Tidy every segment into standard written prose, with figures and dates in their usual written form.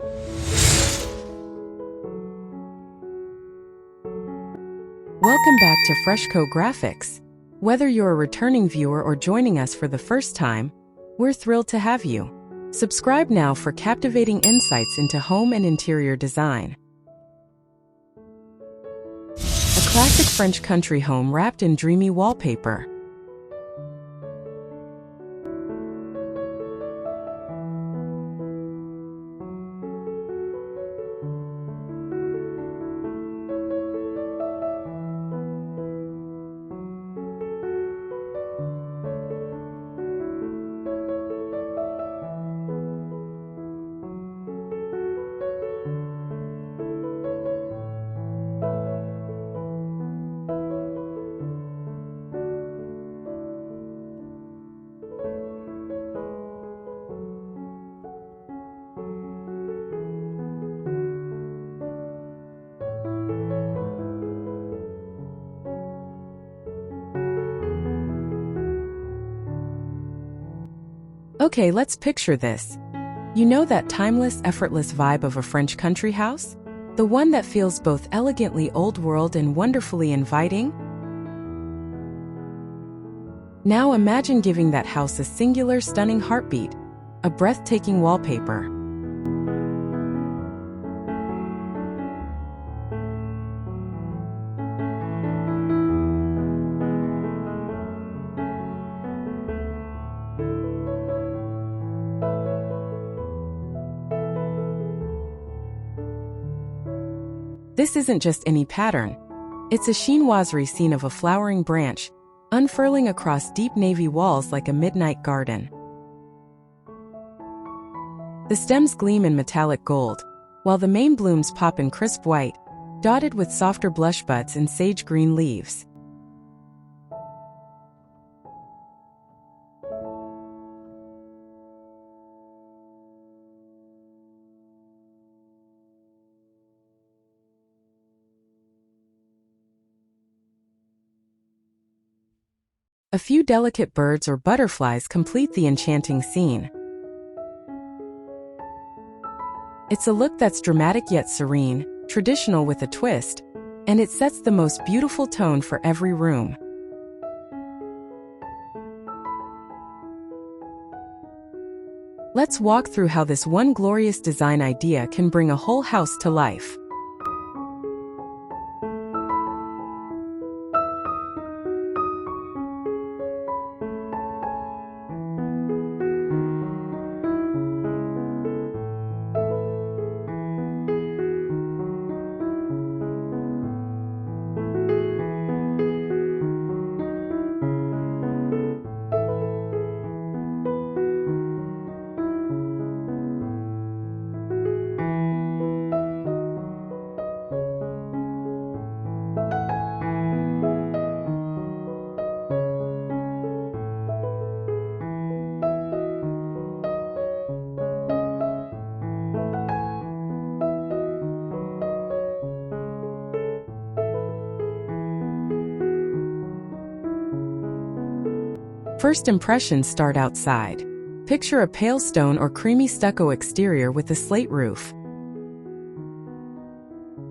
Welcome back to FreshCo Graphics. Whether you're a returning viewer or joining us for the first time, we're thrilled to have you. Subscribe now for captivating insights into home and interior design. A classic French country home wrapped in dreamy wallpaper. Okay, let's picture this. You know that timeless, effortless vibe of a French country house? The one that feels both elegantly old-world and wonderfully inviting? Now imagine giving that house a singular, stunning heartbeat, a breathtaking wallpaper. This isn't just any pattern. It's a chinoiserie scene of a flowering branch, unfurling across deep navy walls like a midnight garden. The stems gleam in metallic gold, while the main blooms pop in crisp white, dotted with softer blush buds and sage green leaves. A few delicate birds or butterflies complete the enchanting scene. It's a look that's dramatic yet serene, traditional with a twist, and it sets the most beautiful tone for every room. Let's walk through how this one glorious design idea can bring a whole house to life. First impressions start outside. Picture a pale stone or creamy stucco exterior with a slate roof.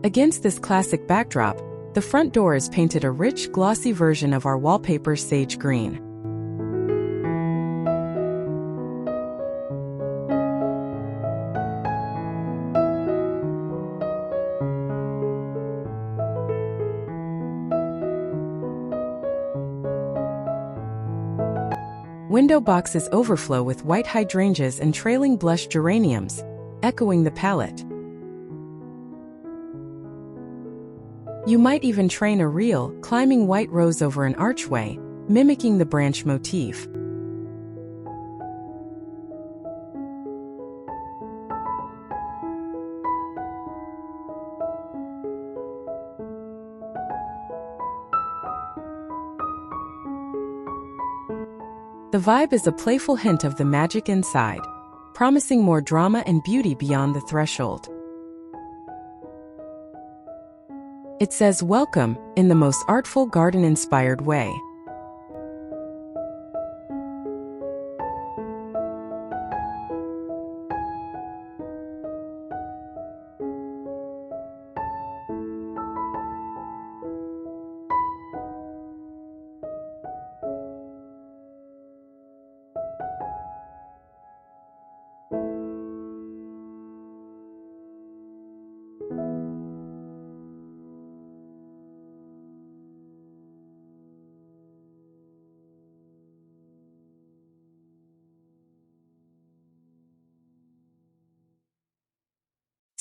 Against this classic backdrop, the front door is painted a rich, glossy version of our wallpaper's sage green. Window boxes overflow with white hydrangeas and trailing blush geraniums, echoing the palette. You might even train a real, climbing white rose over an archway, mimicking the branch motif. The vibe is a playful hint of the magic inside, promising more drama and beauty beyond the threshold. It says welcome in the most artful garden-inspired way.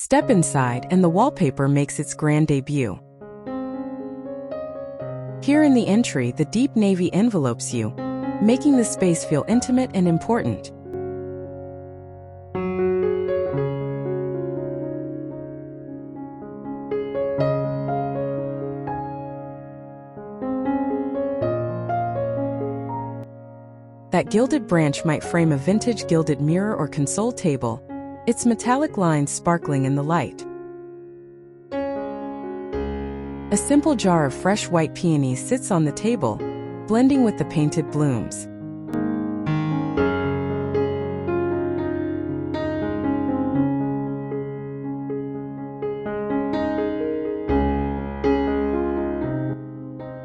Step inside and the wallpaper makes its grand debut. Here in the entry, the deep navy envelopes you, making the space feel intimate and important. That gilded branch might frame a vintage gilded mirror or console table, its metallic lines sparkling in the light. A simple jar of fresh white peonies sits on the table, blending with the painted blooms.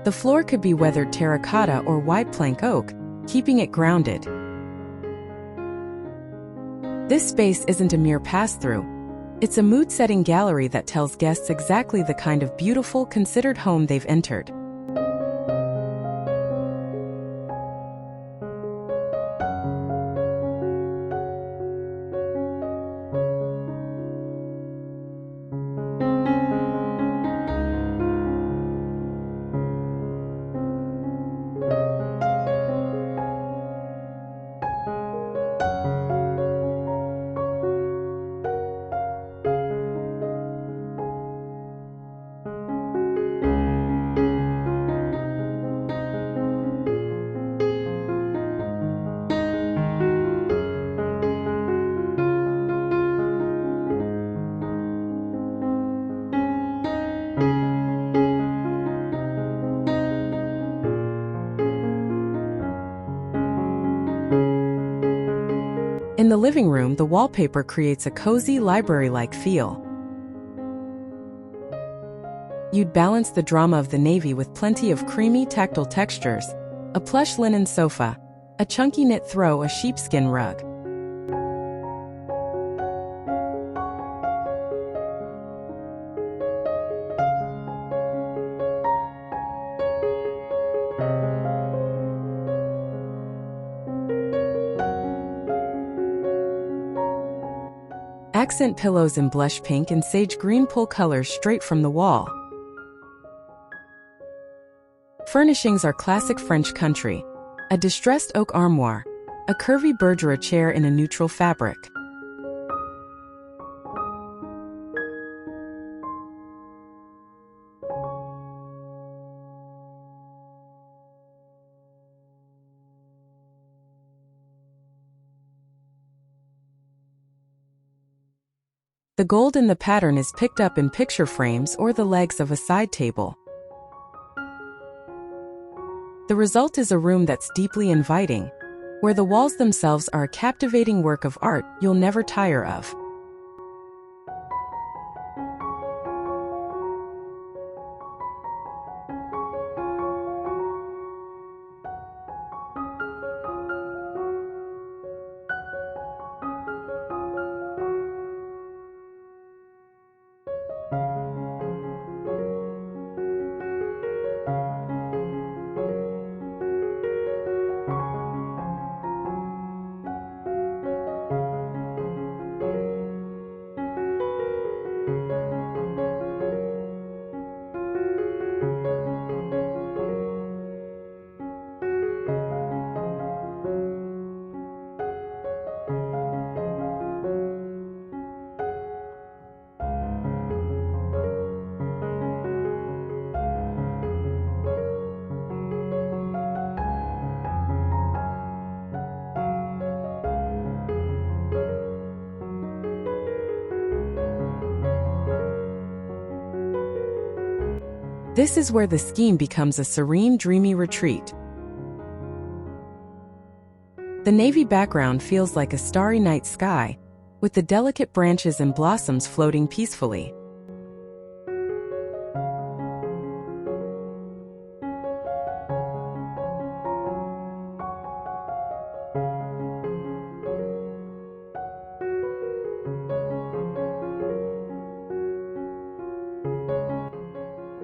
The floor could be weathered terracotta or wide plank oak, keeping it grounded. This space isn't a mere pass-through. It's a mood-setting gallery that tells guests exactly the kind of beautiful, considered home they've entered. In the living room, the wallpaper creates a cozy, library-like feel. You'd balance the drama of the navy with plenty of creamy, tactile textures, a plush linen sofa, a chunky knit throw, a sheepskin rug. Accent pillows in blush pink and sage green pull colors straight from the wall. Furnishings are classic French country, a distressed oak armoire, a curvy Bergera chair in a neutral fabric. The gold in the pattern is picked up in picture frames or the legs of a side table. The result is a room that's deeply inviting, where the walls themselves are a captivating work of art you'll never tire of. This is where the scheme becomes a serene, dreamy retreat. The navy background feels like a starry night sky, with the delicate branches and blossoms floating peacefully.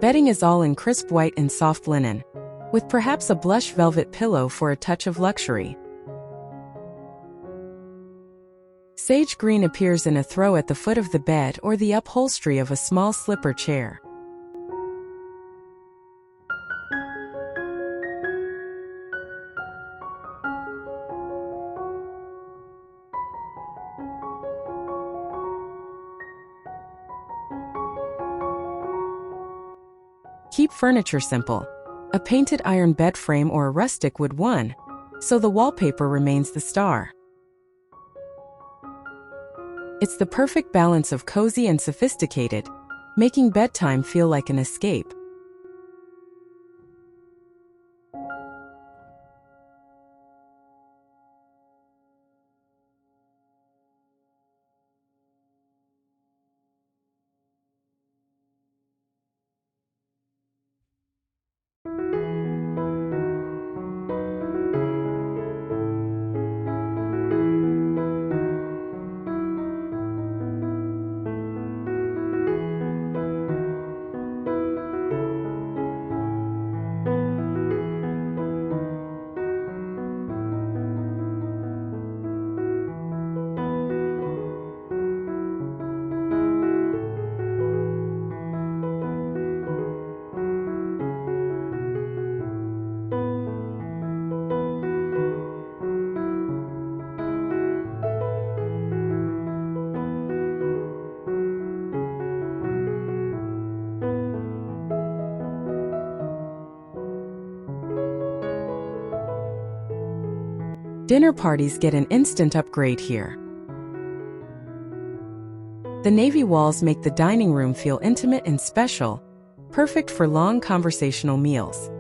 Bedding is all in crisp white and soft linen, with perhaps a blush velvet pillow for a touch of luxury. Sage green appears in a throw at the foot of the bed or the upholstery of a small slipper chair. Keep furniture simple. A painted iron bed frame or a rustic wood one, so the wallpaper remains the star. It's the perfect balance of cozy and sophisticated, making bedtime feel like an escape. Dinner parties get an instant upgrade here. The navy walls make the dining room feel intimate and special, perfect for long conversational meals.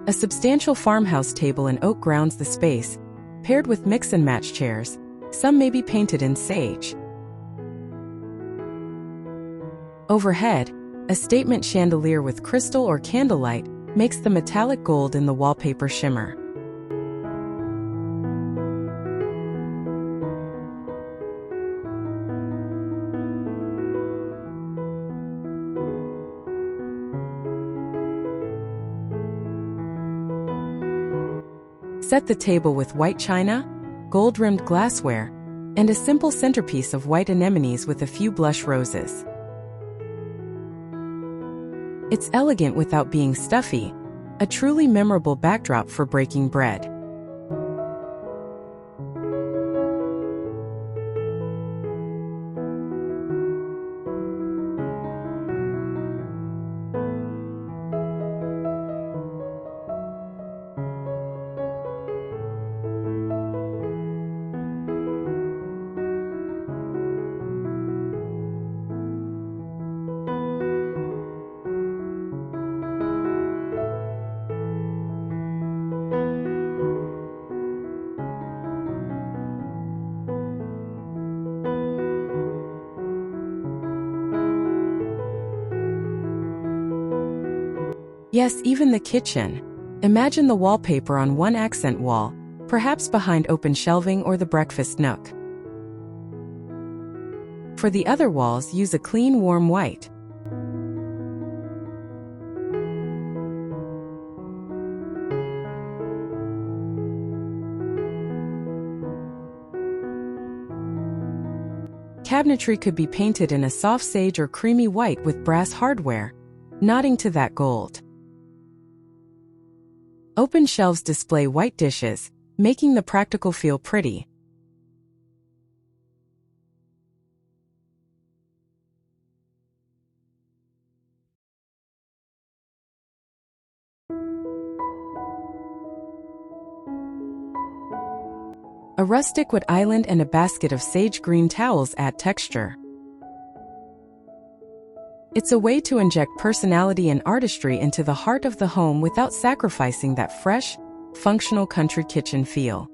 A substantial farmhouse table in oak grounds the space, paired with mix-and-match chairs. Some may be painted in sage. Overhead, a statement chandelier with crystal or candlelight makes the metallic gold in the wallpaper shimmer. Set the table with white china, gold-rimmed glassware, and a simple centerpiece of white anemones with a few blush roses. It's elegant without being stuffy, a truly memorable backdrop for breaking bread. Yes, even the kitchen. Imagine the wallpaper on one accent wall, perhaps behind open shelving or the breakfast nook. For the other walls, use a clean, warm white. Cabinetry could be painted in a soft sage or creamy white with brass hardware, nodding to that gold. Open shelves display white dishes, making the practical feel pretty. A rustic wood island and a basket of sage green towels add texture. It's a way to inject personality and artistry into the heart of the home without sacrificing that fresh, functional country kitchen feel.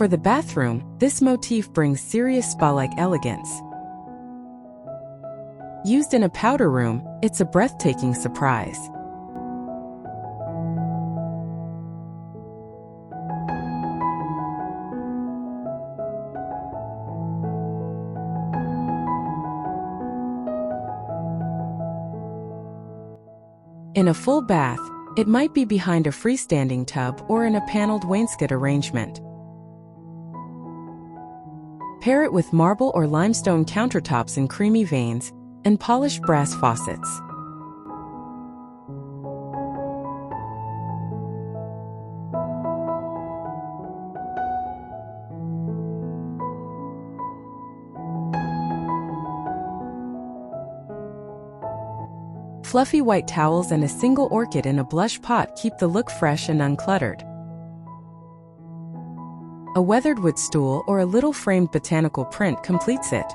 For the bathroom, this motif brings serious spa-like elegance. Used in a powder room, it's a breathtaking surprise. In a full bath, it might be behind a freestanding tub or in a paneled wainscot arrangement. Pair it with marble or limestone countertops in creamy veins and polished brass faucets. Fluffy white towels and a single orchid in a blush pot keep the look fresh and uncluttered. A weathered wood stool or a little framed botanical print completes it.